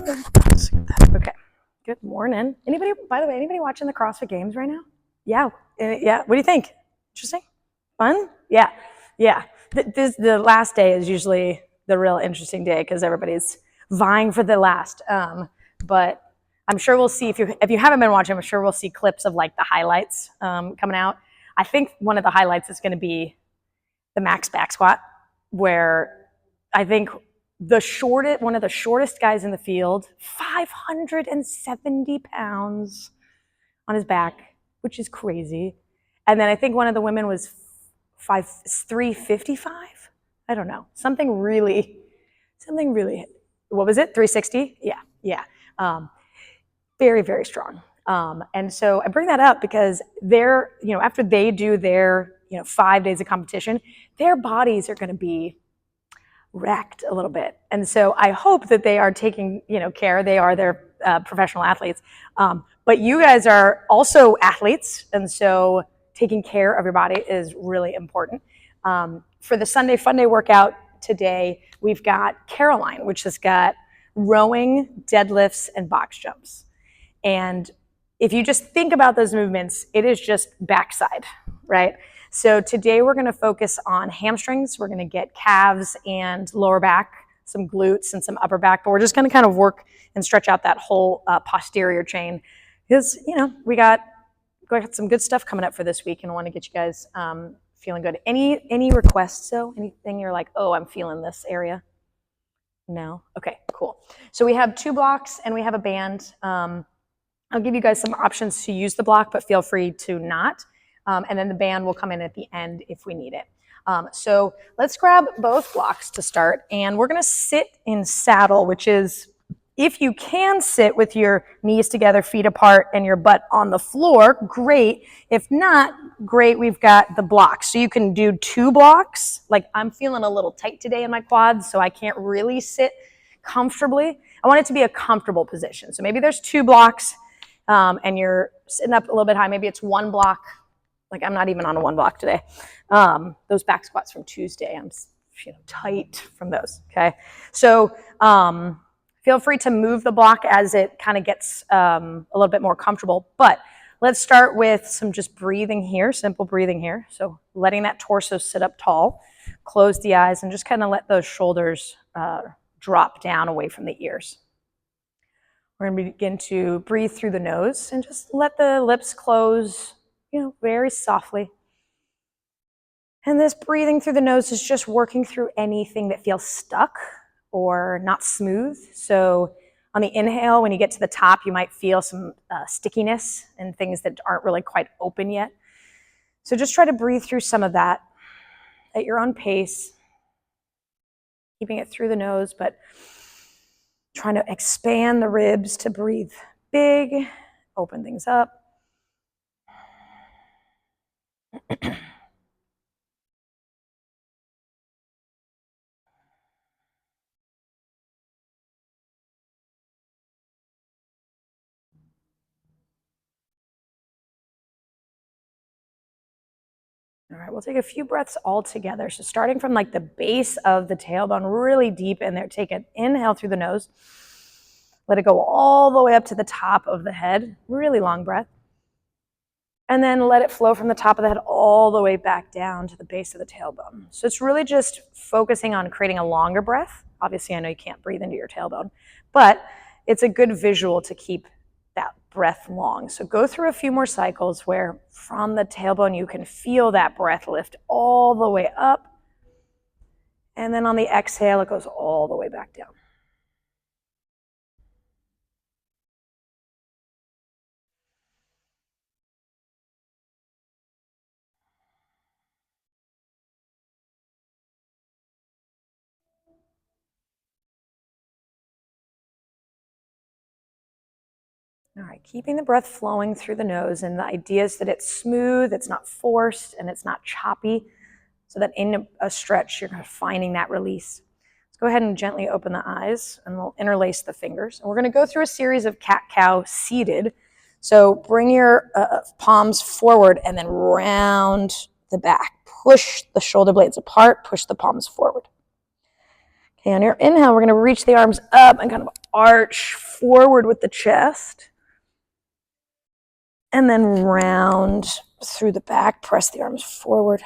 Okay. Good morning. Anybody, by the way, anybody watching the CrossFit Games right now? Yeah. Yeah. What do you think? Interesting? Fun? Yeah. Yeah. The last day is usually the real interesting day because everybody's vying for the last. But I'm sure we'll see if you haven't been watching, I'm sure we'll see clips of like the highlights coming out. I think one of the highlights is going to be the max back squat, where I think one of the shortest guys in the field, 570 pounds on his back, which is crazy. And then I think one of the women was 355. I don't know, something really. What was it? 360? Yeah. Very, very strong. And so I bring that up because after they do their 5 days of competition, their bodies are going to be wrecked a little bit. And so I hope that they are taking care. They are their professional athletes. But you guys are also athletes. And so taking care of your body is really important. For the Sunday Fun Day workout today, we've got Caroline, which has got rowing, deadlifts, and box jumps. And if you just think about those movements, it is just backside, right? So today we're going to focus on hamstrings. We're going to get calves and lower back, some glutes and some upper back, but we're just going to kind of work and stretch out that whole posterior chain because, we got some good stuff coming up for this week and I want to get you guys feeling good. Any requests though? Anything you're like, oh, I'm feeling this area? No? Okay, cool. So we have 2 blocks and we have a band. I'll give you guys some options to use the block, but feel free to not. And then the band will come in at the end if we need it. So let's grab both blocks to start. And we're going to sit in saddle, which is if you can sit with your knees together, feet apart, and your butt on the floor, great. If not, great, we've got the blocks. So you can do 2 blocks. Like I'm feeling a little tight today in my quads, so I can't really sit comfortably. I want it to be a comfortable position. So maybe there's 2 blocks. And you're sitting up a little bit high. Maybe it's 1 block. Like I'm not even on a 1 block today. Those back squats from Tuesday, I'm tight from those. Okay. So feel free to move the block as it kind of gets a little bit more comfortable. But let's start with some just breathing here, simple breathing here. So letting that torso sit up tall, close the eyes, and just kind of let those shoulders drop down away from the ears. We're going to begin to breathe through the nose and just let the lips close, very softly. And this breathing through the nose is just working through anything that feels stuck or not smooth. So on the inhale, when you get to the top, you might feel some stickiness and things that aren't really quite open yet. So just try to breathe through some of that at your own pace, keeping it through the nose, but trying to expand the ribs to breathe big, open things up. All right, we'll take a few breaths all together. So starting from like the base of the tailbone, really deep in there. Take an inhale through the nose. Let it go all the way up to the top of the head. Really long breath. And then let it flow from the top of the head all the way back down to the base of the tailbone. So it's really just focusing on creating a longer breath. Obviously, I know you can't breathe into your tailbone, but it's a good visual to keep that breath long. So go through a few more cycles where from the tailbone you can feel that breath lift all the way up. And then on the exhale, it goes all the way back down. All right, keeping the breath flowing through the nose, and the idea is that it's smooth, it's not forced, and it's not choppy, so that in a stretch, you're finding that release. Let's go ahead and gently open the eyes, and we'll interlace the fingers. And we're going to go through a series of cat-cow seated. So bring your palms forward and then round the back. Push the shoulder blades apart, push the palms forward. Okay, on your inhale, we're going to reach the arms up and kind of arch forward with the chest. And then round through the back, press the arms forward.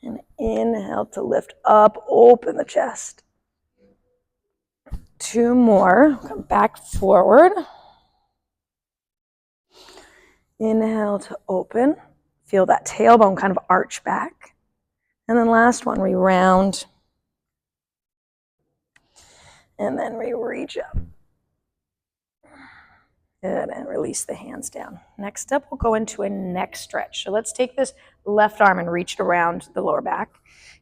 And inhale to lift up, open the chest. 2 more, come back forward. Inhale to open. Feel that tailbone kind of arch back. And then last one, we round. And then we reach up. Good, and release the hands down. Next up, we'll go into a neck stretch. So let's take this left arm and reach it around the lower back.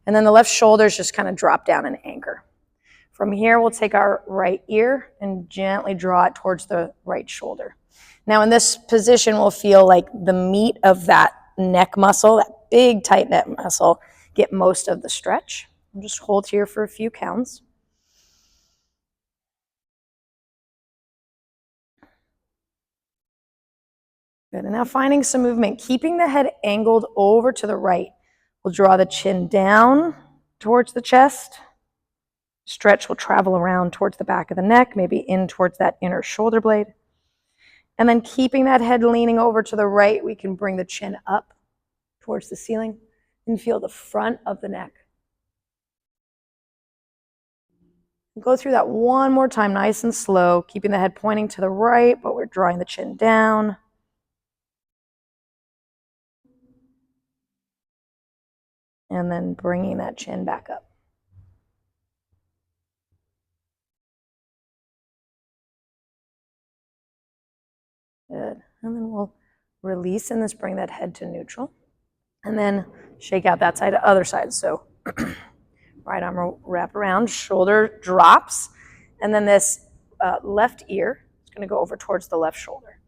And then the left shoulders just kind of drop down and anchor. From here, we'll take our right ear and gently draw it towards the right shoulder. Now in this position, we'll feel like the meat of that neck muscle, that big tight neck muscle, get most of the stretch. And just hold here for a few counts. Good, and now finding some movement, keeping the head angled over to the right. We'll draw the chin down towards the chest. Stretch will travel around towards the back of the neck, maybe in towards that inner shoulder blade. And then keeping that head leaning over to the right, we can bring the chin up towards the ceiling and feel the front of the neck. Go through that one more time, nice and slow, keeping the head pointing to the right, but we're drawing the chin down. And then bringing that chin back up. Good. And then we'll release and just bring that head to neutral. And then shake out that side to other side. So right arm will wrap around, shoulder drops. And then this left ear is going to go over towards the left shoulder.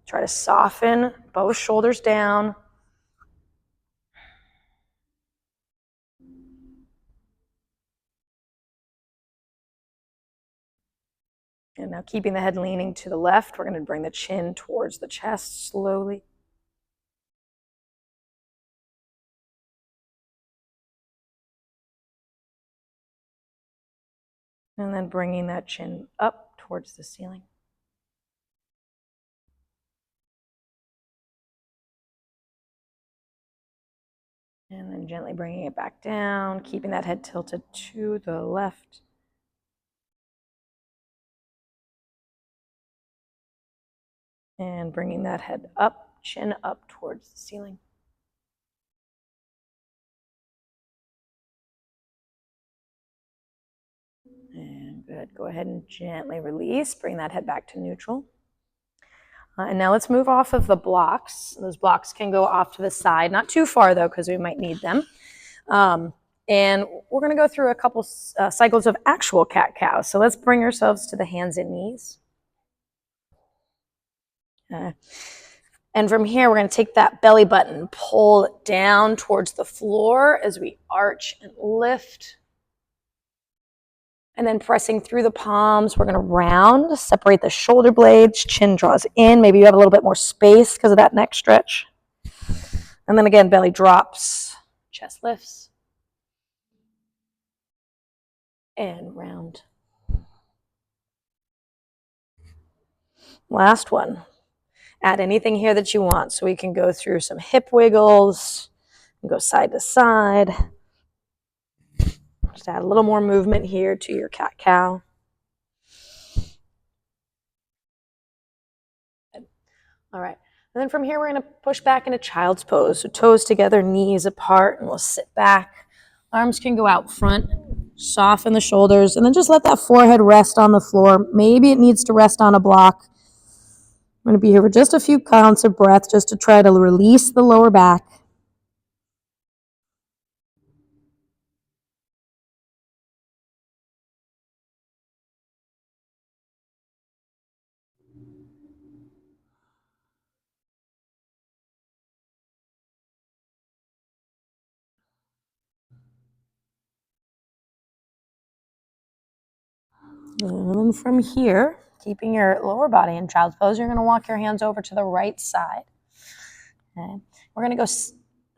Try to soften both shoulders down. And now keeping the head leaning to the left, we're going to bring the chin towards the chest slowly. And then bringing that chin up towards the ceiling. And then gently bringing it back down, keeping that head tilted to the left. And bringing that head up, chin up towards the ceiling. And good, go ahead and gently release, bring that head back to neutral. And now let's move off of the blocks. Those blocks can go off to the side, not too far though, because we might need them. And we're gonna go through a couple cycles of actual cat-cow. So let's bring ourselves to the hands and knees. And from here, we're going to take that belly button, pull it down towards the floor as we arch and lift. And then pressing through the palms, we're going to round, separate the shoulder blades, chin draws in. Maybe you have a little bit more space because of that neck stretch. And then again, belly drops, chest lifts. And round. Last one. Add anything here that you want. So we can go through some hip wiggles and go side to side. Just add a little more movement here to your cat-cow. All right. And then from here, we're going to push back into child's pose. So toes together, knees apart, and we'll sit back. Arms can go out front. Soften the shoulders. And then just let that forehead rest on the floor. Maybe it needs to rest on a block. I'm going to be here for just a few counts of breath just to try to release the lower back. And then from here, keeping your lower body in child's pose, you're going to walk your hands over to the right side. Okay. We're going to go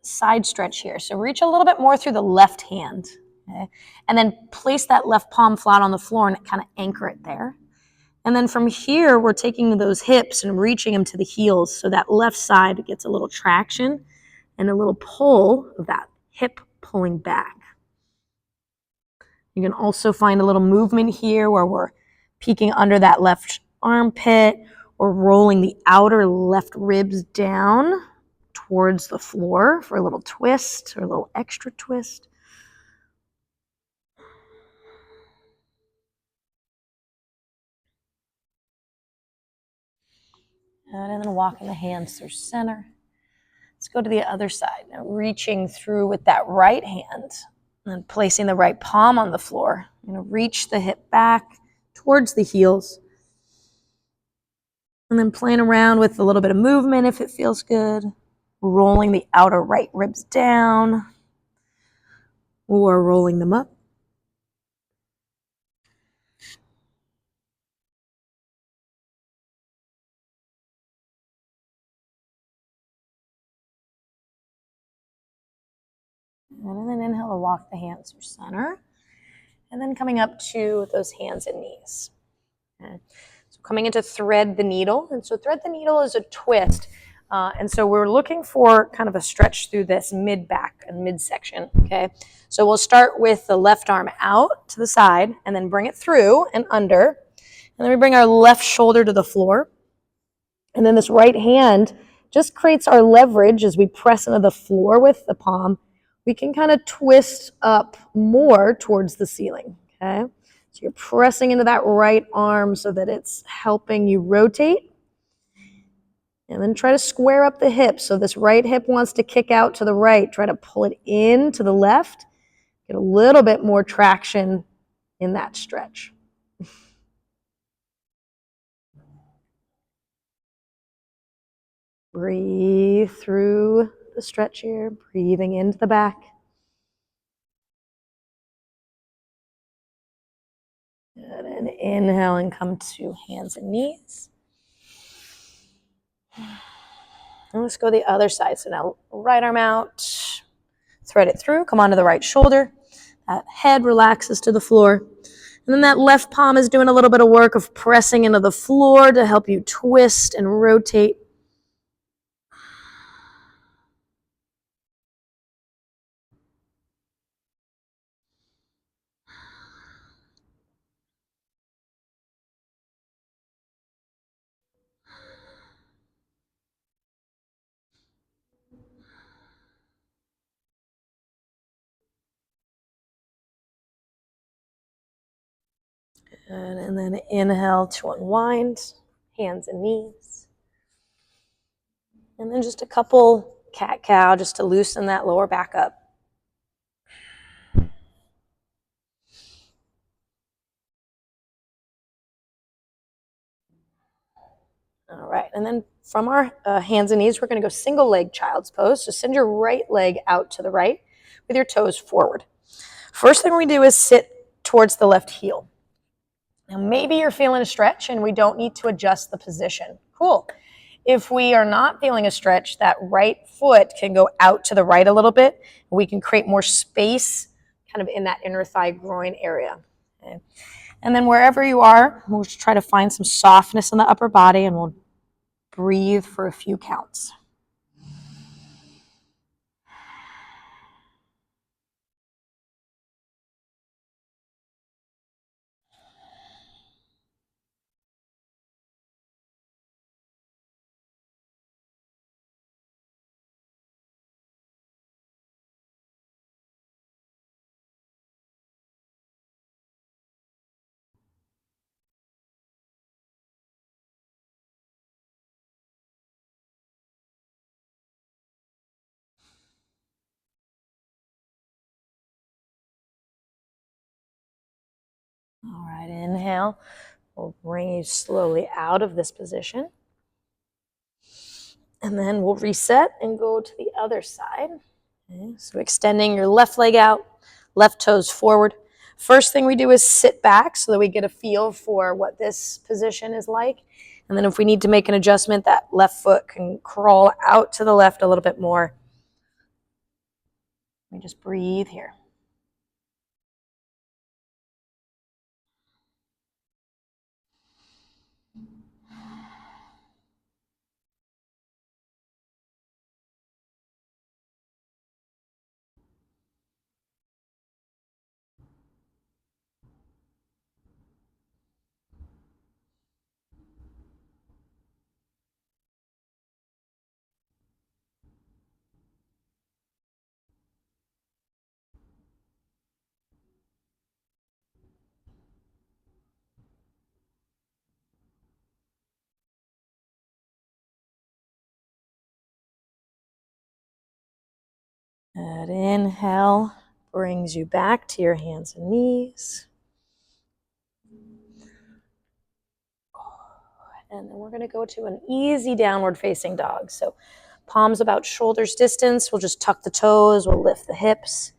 side stretch here. So reach a little bit more through the left hand. Okay. And then place that left palm flat on the floor and kind of anchor it there. And then from here, we're taking those hips and reaching them to the heels so that left side gets a little traction and a little pull of that hip pulling back. You can also find a little movement here where we're peeking under that left armpit or rolling the outer left ribs down towards the floor for a little twist or a little extra twist. And then walking the hands through center. Let's go to the other side. Now reaching through with that right hand and placing the right palm on the floor. I'm going to reach the hip back towards the heels. And then playing around with a little bit of movement if it feels good. Rolling the outer right ribs down or rolling them up. And then inhale to walk the hands through center. And then coming up to those hands and knees. Okay. So coming into thread the needle. And so thread the needle is a twist. And so we're looking for kind of a stretch through this mid-back and midsection, okay? So we'll start with the left arm out to the side and then bring it through and under. And then we bring our left shoulder to the floor. And then this right hand just creates our leverage as we press into the floor with the palm. We can kind of twist up more towards the ceiling, okay? So you're pressing into that right arm so that it's helping you rotate. And then try to square up the hips. So this right hip wants to kick out to the right. Try to pull it in to the left. Get a little bit more traction in that stretch. Breathe through the stretch here. Breathing into the back. Good. And inhale and come to hands and knees. And let's go the other side. So now right arm out, thread it through, come onto the right shoulder. That head relaxes to the floor. And then that left palm is doing a little bit of work of pressing into the floor to help you twist and rotate. And then inhale to unwind, hands and knees. And then just a couple cat-cow just to loosen that lower back up. All right, and then from our hands and knees, we're going to go single leg child's pose. So send your right leg out to the right with your toes forward. First thing we do is sit towards the left heel. Now maybe you're feeling a stretch and we don't need to adjust the position. Cool. If we are not feeling a stretch, that right foot can go out to the right a little bit. We can create more space kind of in that inner thigh groin area. Okay. And then wherever you are, we'll just try to find some softness in the upper body and we'll breathe for a few counts. All right, inhale. We'll bring you slowly out of this position. And then we'll reset and go to the other side. Okay, so extending your left leg out, left toes forward. First thing we do is sit back so that we get a feel for what this position is like. And then if we need to make an adjustment, that left foot can crawl out to the left a little bit more. We just breathe here. That inhale brings you back to your hands and knees. And then we're going to go to an easy downward facing dog. So palms about shoulders distance. We'll just tuck the toes. We'll lift the hips.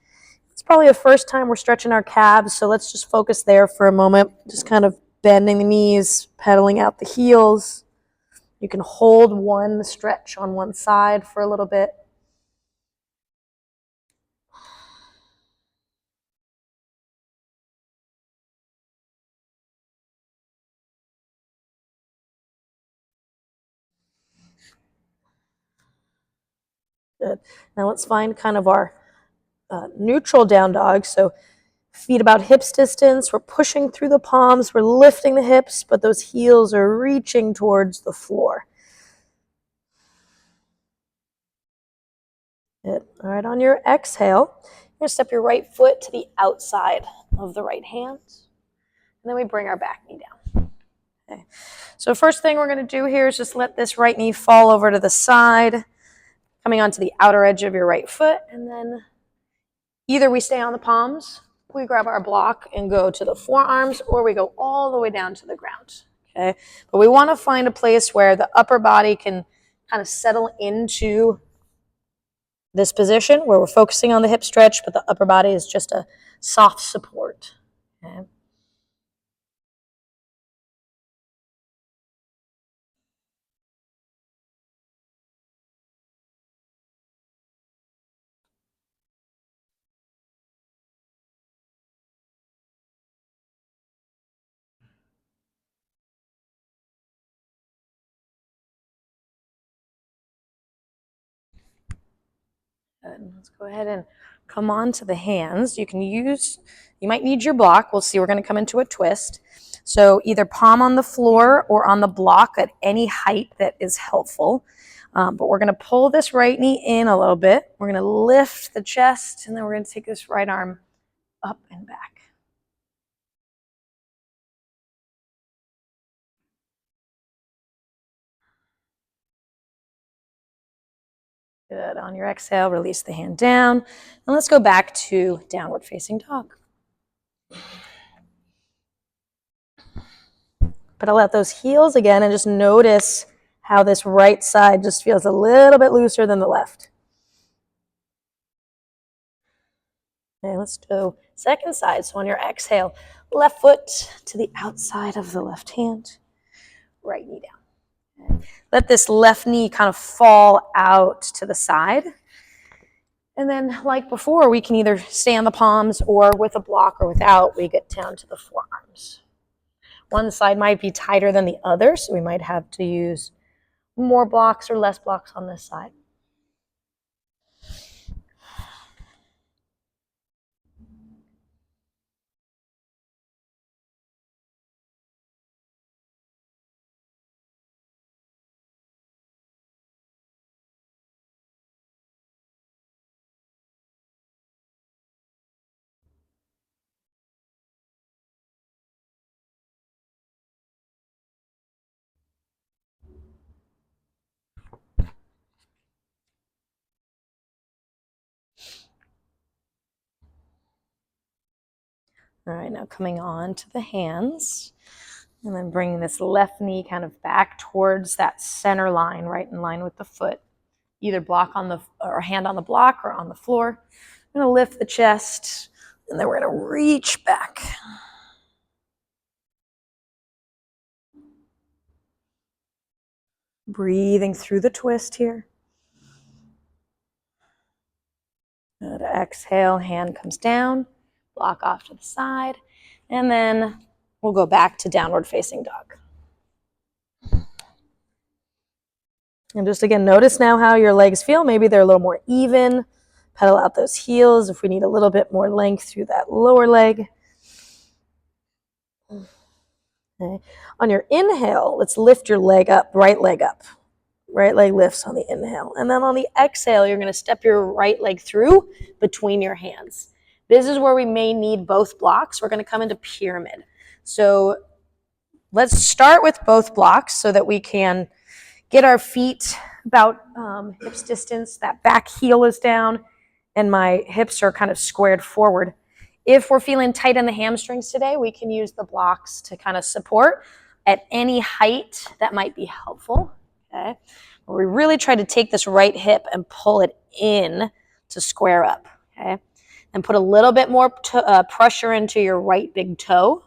It's probably the first time we're stretching our calves, so let's just focus there for a moment. Just kind of bending the knees, pedaling out the heels. You can hold one stretch on one side for a little bit. Good. Now let's find kind of our neutral down dog. So feet about hips distance. We're pushing through the palms. We're lifting the hips, but those heels are reaching towards the floor. Good. All right, on your exhale, you're going to step your right foot to the outside of the right hand. And then we bring our back knee down. Okay. So first thing we're going to do here is just let this right knee fall over to the side, coming onto the outer edge of your right foot. And then either we stay on the palms, we grab our block and go to the forearms, or we go all the way down to the ground. Okay. But we want to find a place where the upper body can kind of settle into this position where we're focusing on the hip stretch, but the upper body is just a soft support. Okay. Good. Let's go ahead and come on to the hands. You might need your block. We'll see, we're going to come into a twist. So either palm on the floor or on the block at any height that is helpful. But we're going to pull this right knee in a little bit. We're going to lift the chest, and then we're going to take this right arm up and back. Good. On your exhale, release the hand down. And let's go back to downward facing dog. Pedal out those heels again and just notice how this right side just feels a little bit looser than the left. Okay, let's do second side. So on your exhale, left foot to the outside of the left hand, right knee down. Okay. Let this left knee kind of fall out to the side. And then like before, we can either stay on the palms or with a block or without, we get down to the forearms. One side might be tighter than the other, so we might have to use more blocks or less blocks on this side. All right, now coming on to the hands, and then bringing this left knee kind of back towards that center line, right in line with the foot. Either block on the, or hand on the block or on the floor. I'm going to lift the chest, and then we're going to reach back. Breathing through the twist here. Good. Exhale, hand comes down, block off to the side, and then we'll go back to downward facing dog. And just again, notice now how your legs feel. Maybe they're a little more even. Pedal out those heels if we need a little bit more length through that lower leg. Okay. On your inhale, let's lift your leg up, right leg up. Right leg lifts on the inhale. And then on the exhale, you're going to step your right leg through between your hands. This is where we may need both blocks. We're going to come into pyramid. So let's start with both blocks so that we can get our feet about hips distance. That back heel is down. and my hips are kind of squared forward. If we're feeling tight in the hamstrings today, we can use the blocks to kind of support at any height. That might be helpful. Okay. We really try to take this right hip and pull it in to square up. Okay. And put a little bit more pressure into your right big toe.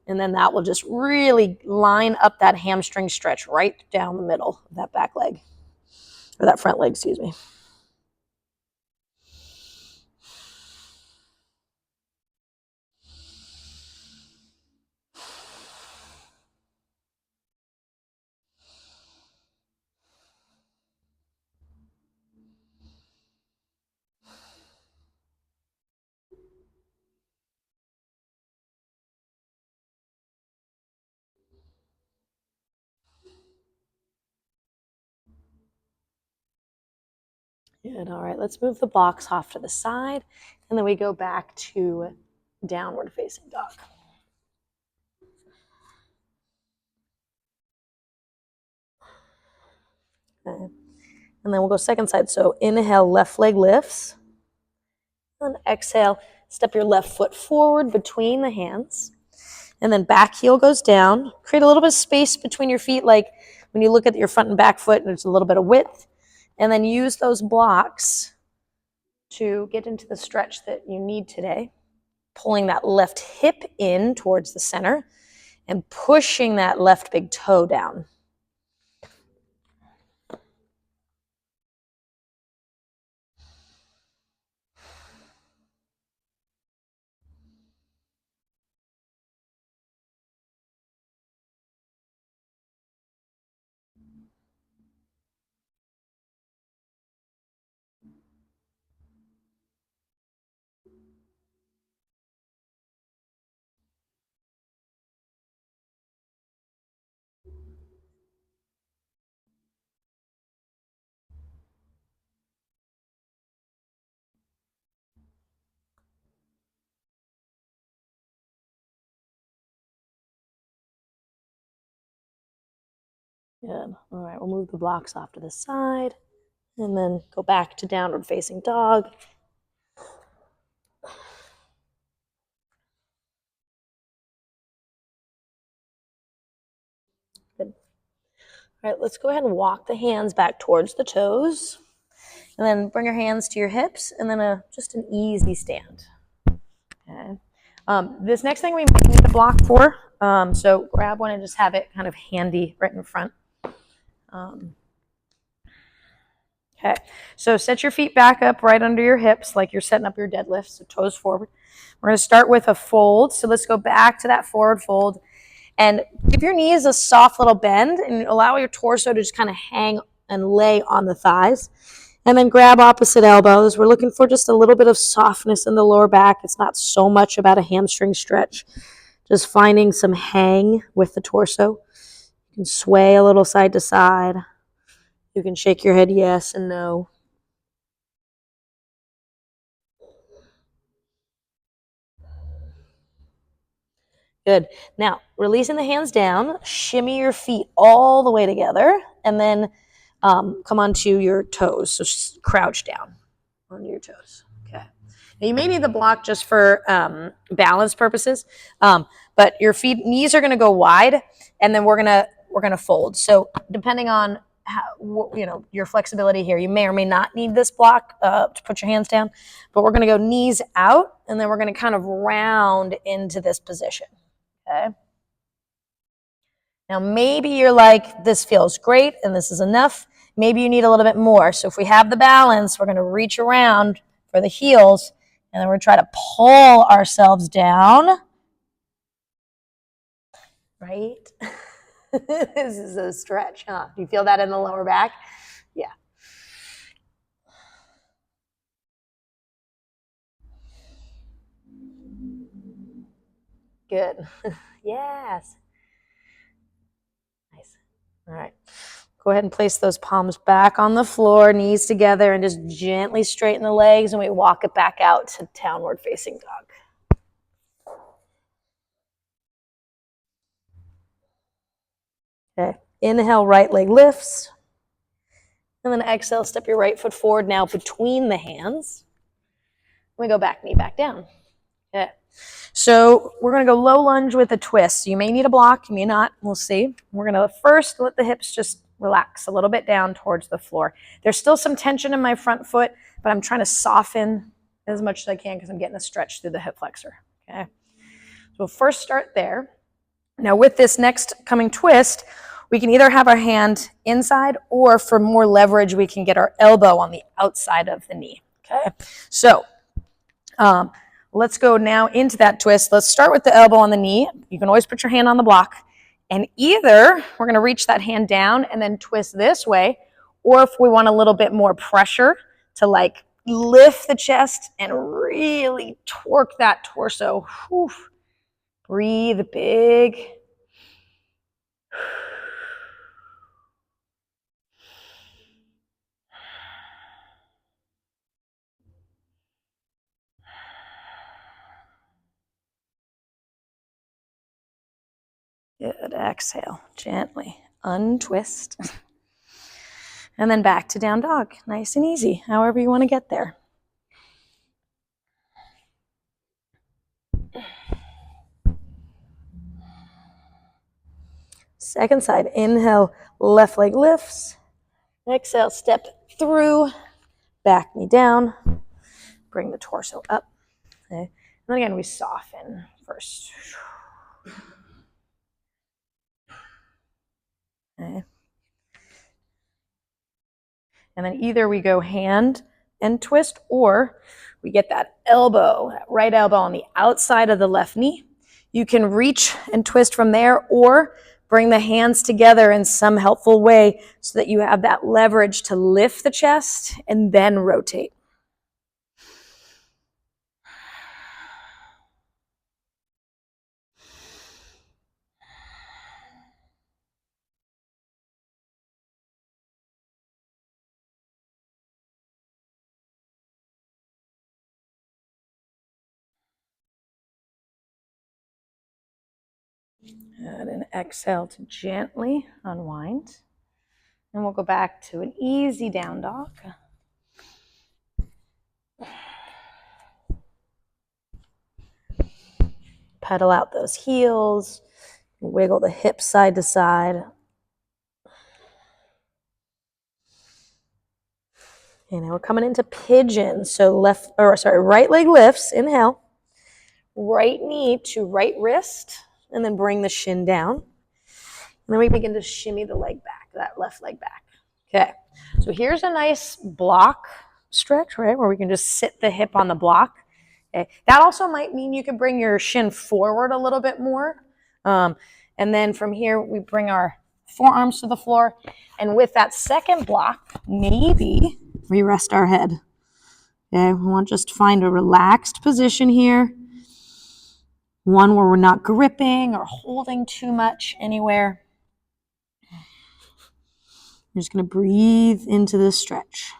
And then that will just really line up that hamstring stretch right down the middle of that back leg. Or that front leg, excuse me. Good. All right, let's move the blocks off to the side, and then we go back to downward facing dog. Okay. And then we'll go second side. So inhale, left leg lifts. And exhale, step your left foot forward between the hands. And then back heel goes down. Create a little bit of space between your feet, like when you look at your front and back foot, there's a little bit of width. And then use those blocks to get into the stretch that you need today. Pulling that left hip in towards the center and pushing that left big toe down. Good. All right, we'll move the blocks off to the side and then go back to downward facing dog. Good. All right, let's go ahead and walk the hands back towards the toes. And then bring your hands to your hips and then just an easy stand. Okay. This next thing we might need a block for. So grab one and just have it kind of handy right in front. Okay, so set your feet back up right under your hips like you're setting up your deadlift, so toes forward. We're going to start with a fold, so let's go back to that forward fold and give your knees a soft little bend and allow your torso to just kind of hang and lay on the thighs. And then grab opposite elbows. We're looking for just a little bit of softness in the lower back. It's not so much about a hamstring stretch, just finding some hang with the torso. You can sway a little side to side. You can shake your head yes and no. Good. Now, releasing the hands down, shimmy your feet all the way together, and then come onto your toes. So crouch down onto your toes. Okay. Now, you may need the block just for balance purposes, but your knees are going to go wide, and then we're gonna fold. So depending on how, your flexibility here, you may or may not need this block to put your hands down, but we're going to go knees out, and then we're going to kind of round into this position. Okay. Now maybe you're like, this feels great and this is enough. Maybe you need a little bit more. So if we have the balance, we're going to reach around for the heels and then we're going to try to pull ourselves down. Right? This is a stretch, huh? Do you feel that in the lower back? Yeah. Good. Yes. Nice. All right. Go ahead and place those palms back on the floor, knees together, and just gently straighten the legs, and we walk it back out to downward facing dog. Okay. Inhale, right leg lifts. And then exhale, step your right foot forward now between the hands. We go back knee back down. Okay. So we're going to go low lunge with a twist. You may need a block, you may not. We'll see. We're going to first let the hips just relax a little bit down towards the floor. There's still some tension in my front foot, but I'm trying to soften as much as I can because I'm getting a stretch through the hip flexor. Okay. So we'll first start there. Now with this next coming twist, we can either have our hand inside, or for more leverage, we can get our elbow on the outside of the knee. Okay. So let's go now into that twist. Let's start with the elbow on the knee. You can always put your hand on the block. And either we're going to reach that hand down and then twist this way, or if we want a little bit more pressure to like lift the chest and really torque that torso. Whew. Breathe big. Good. Exhale. Gently untwist. And then back to down dog. Nice and easy, however you want to get there. Second side. Inhale, left leg lifts. Exhale, step through, back knee down. Bring the torso up. Okay. And then again, we soften first. Okay. And then either we go hand and twist, or we get that elbow, that right elbow on the outside of the left knee. You can reach and twist from there, or bring the hands together in some helpful way so that you have that leverage to lift the chest and then rotate. And an exhale to gently unwind. And we'll go back to an easy down dog. Pedal out those heels. Wiggle the hips side to side. And now we're coming into pigeon. So right leg lifts, inhale. Right knee to right wrist, and then bring the shin down. And then we begin to shimmy the leg back, that left leg back. Okay, so here's a nice block stretch, right, where we can just sit the hip on the block. Okay, that also might mean you can bring your shin forward a little bit more. And then from here, we bring our forearms to the floor. And with that second block, maybe we rest our head. Okay, we want just to find a relaxed position here. One where we're not gripping or holding too much anywhere. You're just going to breathe into this stretch.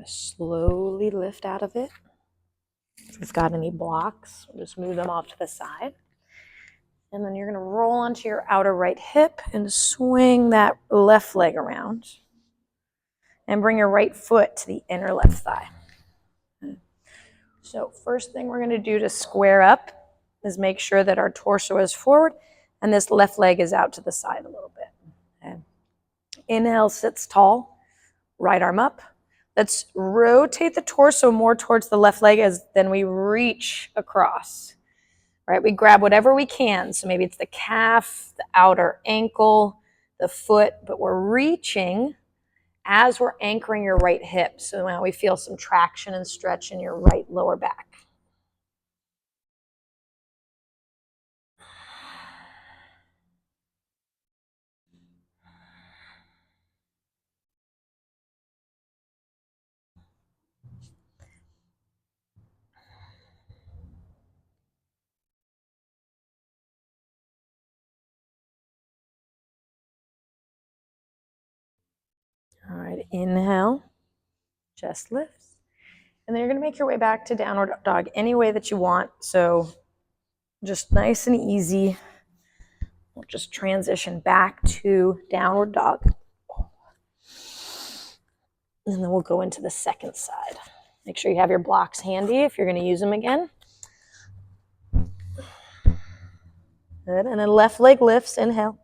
to slowly lift out of it. If you've got any blocks, we'll just move them off to the side. And then you're going to roll onto your outer right hip and swing that left leg around. And bring your right foot to the inner left thigh. So first thing we're going to do to square up is make sure that our torso is forward and this left leg is out to the side a little bit. Okay. Inhale, sits tall, right arm up. Let's rotate the torso more towards the left leg as then we reach across. Right, we grab whatever we can. So maybe it's the calf, the outer ankle, the foot, but we're reaching as we're anchoring your right hip. So now we feel some traction and stretch in your right lower back. All right, inhale, chest lifts. And then you're going to make your way back to downward dog any way that you want. So just nice and easy. We'll just transition back to downward dog. And then we'll go into the second side. Make sure you have your blocks handy if you're going to use them again. Good. And then left leg lifts, inhale.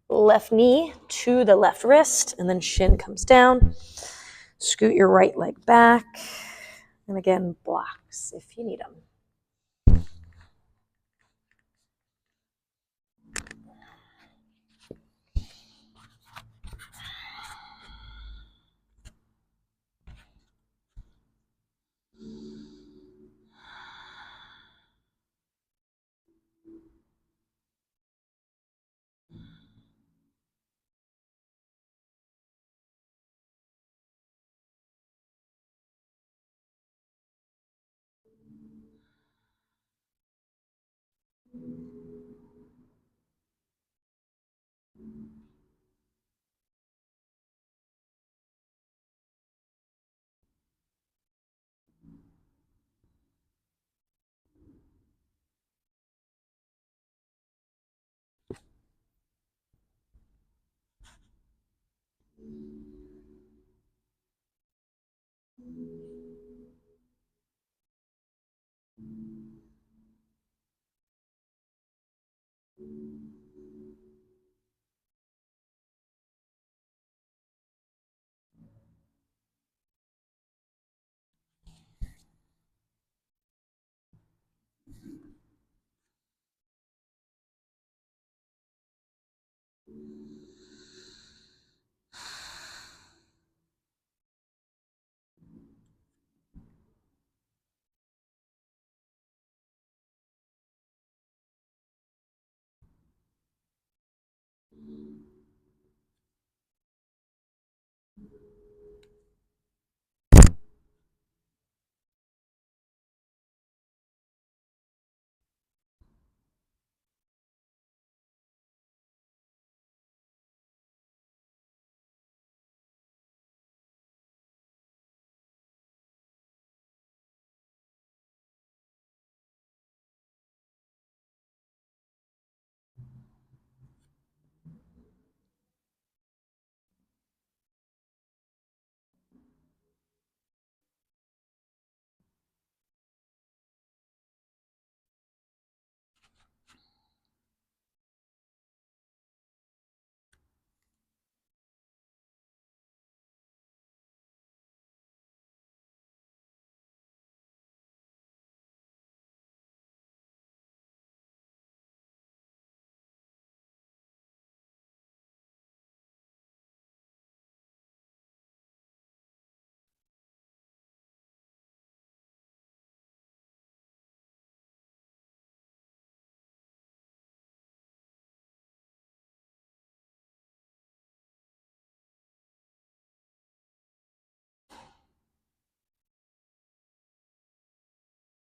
Left knee to the left wrist, and then shin comes down. Scoot your right leg back. And again, blocks if you need them.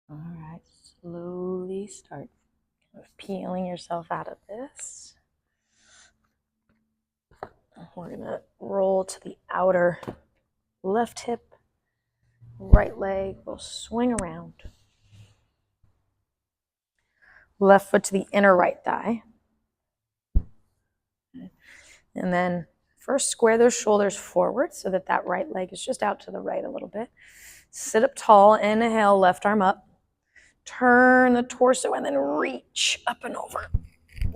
All right, slowly start kind of peeling yourself out of this. We're going to roll to the outer left hip Right leg will swing around. Left foot to the inner right thigh. And then first square those shoulders forward so that that right leg is just out to the right a little bit. Sit up tall, inhale, left arm up. Turn the torso and then reach up and over.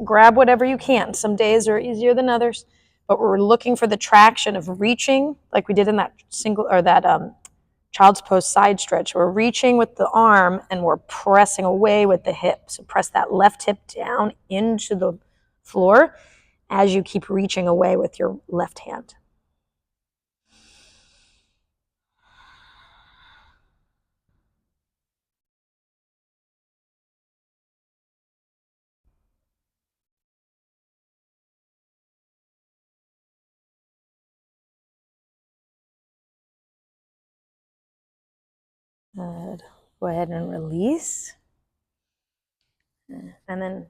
Grab whatever you can. Some days are easier than others, but we're looking for the traction of reaching like we did in that child's pose side stretch. We're reaching with the arm and we're pressing away with the hip. So press that left hip down into the floor as you keep reaching away with your left hand. Good. Go ahead and release. And then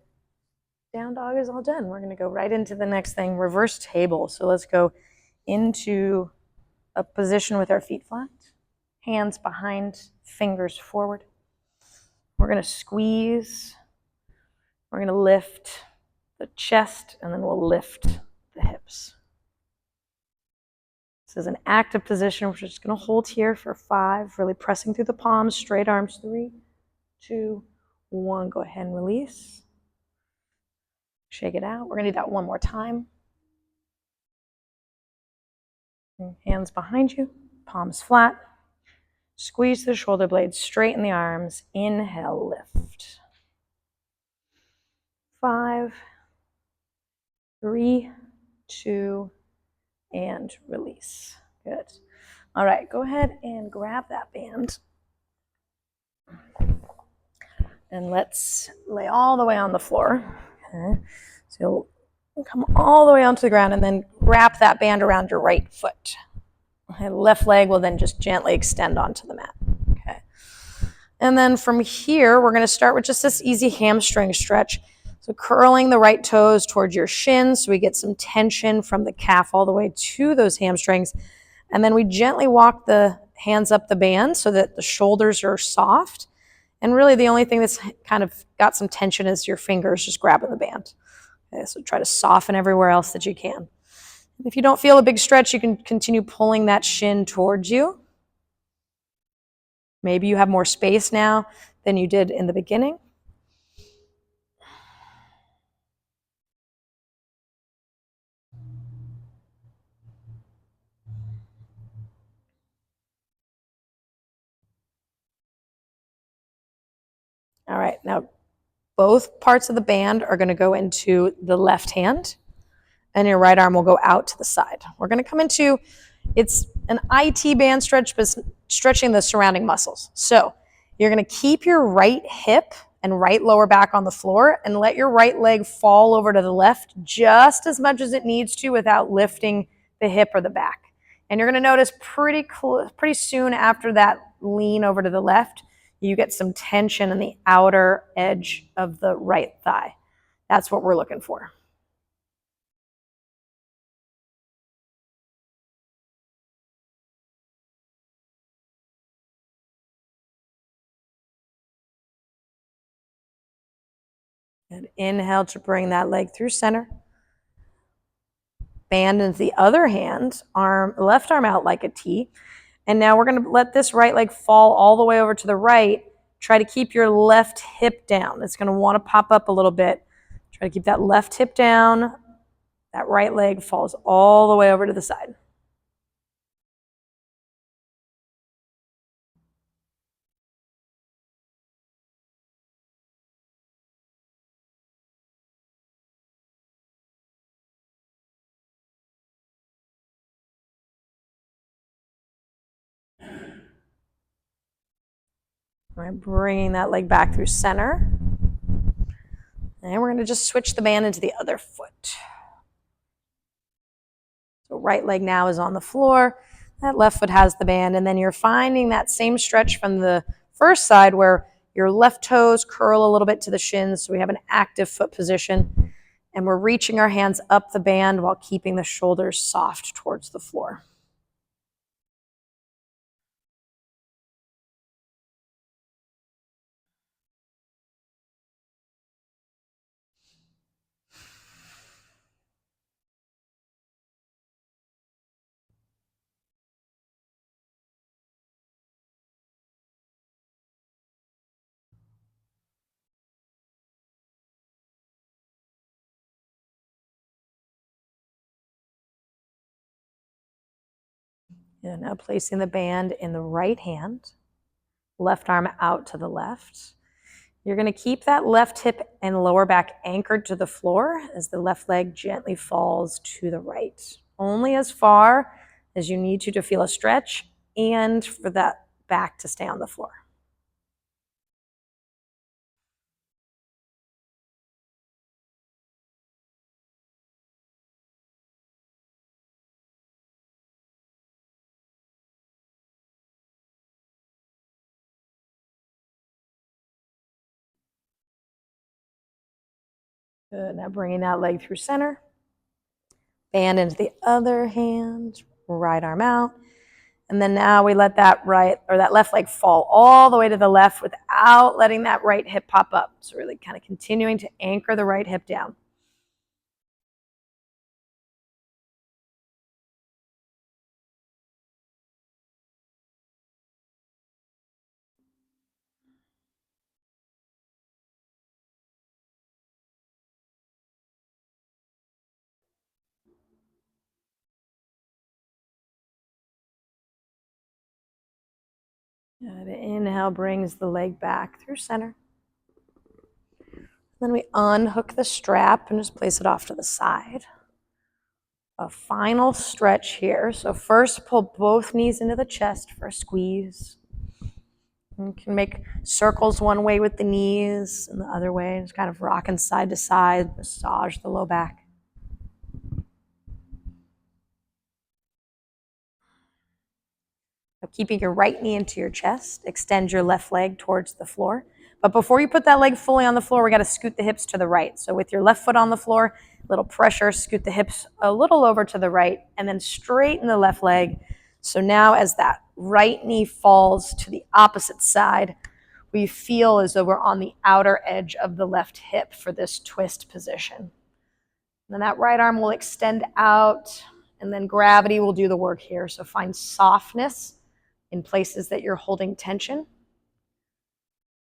down dog is all done. We're going to go right into the next thing, reverse table. So let's go into a position with our feet flat, hands behind, fingers forward. We're going to squeeze. We're going to lift the chest, and then we'll lift the hips. This is an active position. We're just going to hold here for 5, really pressing through the palms, straight arms. 3, 2, 1. Go ahead and release. Shake it out. We're going to do that one more time. Hands behind you, palms flat. Squeeze the shoulder blades, straighten the arms. Inhale, lift. 5, 3, 2, and release. Good. All right, go ahead and grab that band. And let's lay all the way on the floor. Okay. So you'll come all the way onto the ground and then wrap that band around your right foot. Okay. Left leg will then just gently extend onto the mat. Okay. And then from here, we're going to start with just this easy hamstring stretch. So curling the right toes towards your shins so we get some tension from the calf all the way to those hamstrings. And then we gently walk the hands up the band so that the shoulders are soft. And really the only thing that's kind of got some tension is your fingers just grabbing the band. Okay, so try to soften everywhere else that you can. If you don't feel a big stretch, you can continue pulling that shin towards you. Maybe you have more space now than you did in the beginning. All right, now both parts of the band are going to go into the left hand, and your right arm will go out to the side. We're going to come into, it's an IT band stretch, but stretching the surrounding muscles. So you're going to keep your right hip and right lower back on the floor and let your right leg fall over to the left just as much as it needs to without lifting the hip or the back. And you're going to notice pretty soon after that lean over to the left, you get some tension in the outer edge of the right thigh. That's what we're looking for. And inhale to bring that leg through center. Band into the other hand, left arm out like a T. And now we're going to let this right leg fall all the way over to the right. Try to keep your left hip down. It's going to want to pop up a little bit. Try to keep that left hip down. That right leg falls all the way over to the side. All right, bringing that leg back through center. And we're going to just switch the band into the other foot. So right leg now is on the floor. That left foot has the band. And then you're finding that same stretch from the first side where your left toes curl a little bit to the shins. So we have an active foot position. And we're reaching our hands up the band while keeping the shoulders soft towards the floor. And now placing the band in the right hand, left arm out to the left. You're going to keep that left hip and lower back anchored to the floor as the left leg gently falls to the right. Only as far as you need to feel a stretch and for that back to stay on the floor. Good. Now bringing that leg through center. Band into the other hand, right arm out. And then now we let that right or that left leg fall all the way to the left without letting that right hip pop up. So really kind of continuing to anchor the right hip down. Good. Inhale brings the leg back through center. Then we unhook the strap and just place it off to the side. A final stretch here. So first pull both knees into the chest for a squeeze. You can make circles one way with the knees and the other way. Just kind of rocking side to side, massage the low back. Keeping your right knee into your chest, extend your left leg towards the floor. But before you put that leg fully on the floor, we got to scoot the hips to the right. So with your left foot on the floor, little pressure, scoot the hips a little over to the right, and then straighten the left leg. So now as that right knee falls to the opposite side, we feel as though we're on the outer edge of the left hip for this twist position. And then that right arm will extend out, and then gravity will do the work here. So find softness in places that you're holding tension.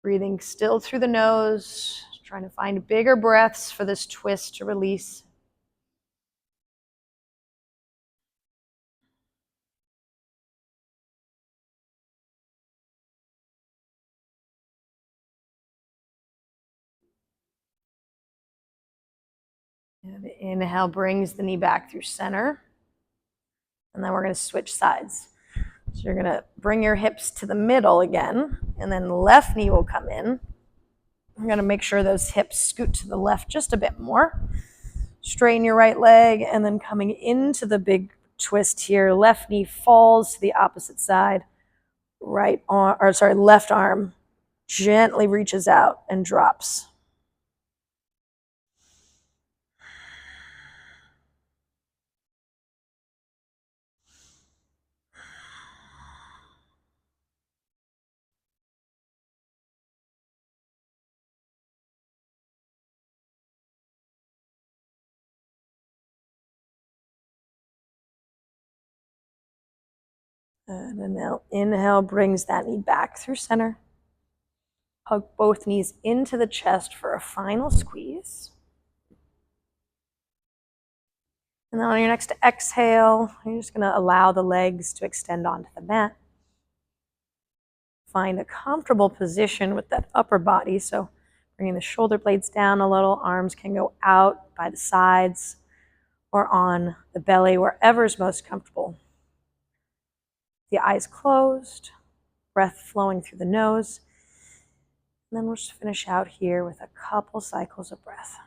Breathing still through the nose, trying to find bigger breaths for this twist to release. And the inhale brings the knee back through center. And then we're going to switch sides. So you're going to bring your hips to the middle again, and then the left knee will come in. We're going to make sure those hips scoot to the left just a bit more. Straighten your right leg, and then coming into the big twist here, left knee falls to the opposite side. Left arm gently reaches out and drops. And then now inhale brings that knee back through center. Hug both knees into the chest for a final squeeze. And then on your next exhale, you're just going to allow the legs to extend onto the mat. Find a comfortable position with that upper body. So bringing the shoulder blades down a little, arms can go out by the sides or on the belly, wherever is most comfortable. The eyes closed, breath flowing through the nose. And then we'll just finish out here with a couple cycles of breath.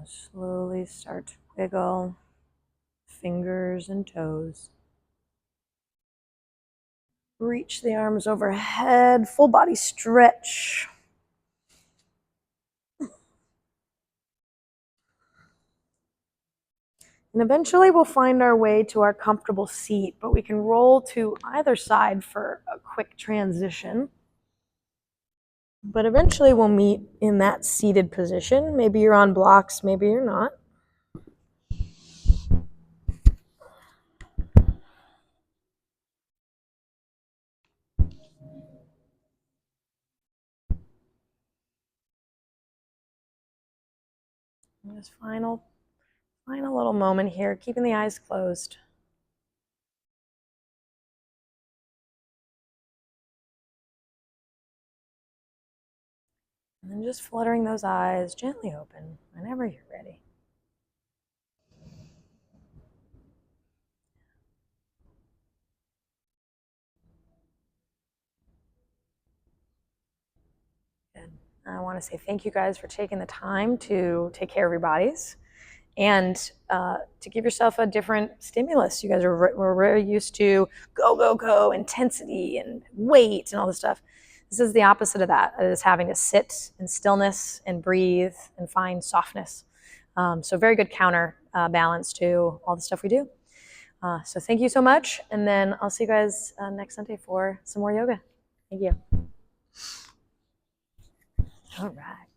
Slowly start to wiggle fingers and toes. Reach the arms overhead, full body stretch. And eventually we'll find our way to our comfortable seat, but we can roll to either side for a quick transition. But eventually we'll meet in that seated position. Maybe you're on blocks, maybe you're not. And just final little moment here, keeping the eyes closed. And then just fluttering those eyes gently open whenever you're ready. Good. I want to say thank you guys for taking the time to take care of your bodies and to give yourself a different stimulus. You guys were very used to go, go, go, intensity and weight and all this stuff. This is the opposite of that. It is having to sit in stillness and breathe and find softness. So very good counter balance to all the stuff we do. So thank you so much. And then I'll see you guys next Sunday for some more yoga. Thank you. All right.